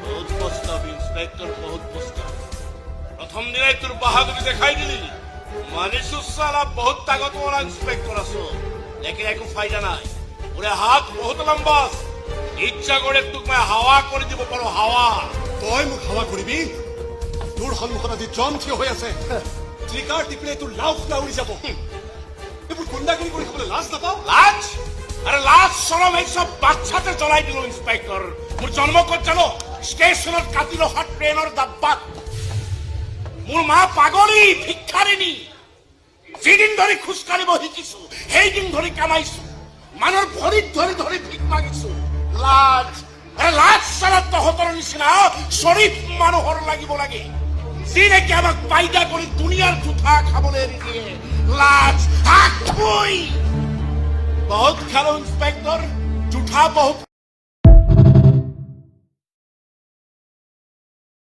বহুত প্রস্তাব ইন্সপেক্টর, বহুত প্রস্তাব। প্রথম দিনে তোর বাহাদুরি দেখাই দিলি, মানিসু সালা বহুত তাকতওয়ালা ইন্সপেক্টর আছো, লেকিন একো ফায়দা নাই। ওরে হাত বহুত লম্বা, ইচ্ছা করে তোক মই হাৱা কৰি দিব পাৰো, হাৱা। তই মোক হাৱা কৰিবি? তোৰ সন্মুখত আজি জন থিয় হৈ আছে, ট্ৰিগাৰ টিপিলে তোৰ লাও খোলা উৰি যাব। এইবোৰ গুণ্ডাগিৰি কৰি খাবলৈ লাজ নাপাও? লাজ? আরে লাজ সরম এইসব বাচ্চাতে জ্বলাই দিল ইন্সপেক্টর। মোর জন্ম কত জানো? স্টেশনত কাটি রখা ট্রেনের ডাব্বাত। মোর মা পাগলী, ভিক্ষারিণী। যেদিন ধরে খোজকাঢ়িব শিকিছো সেইদিন ধরে কামাইছো, মানুষ ভৰিত ধৰি ধৰি ভিক মাগিছো। লাজ? আৰে লাজ সাৰা তহতৰ নিচিনা শৰীফ মানুহৰ লাগিব লাগে, যি নেকি আমাক পাইদা কৰি দুনিয়াৰ জুঠা খাবলৈ এৰি দিয়ে। লাজ হাত থুই। बहुत खेलो इंस्पेक्टर, जूठा बहुत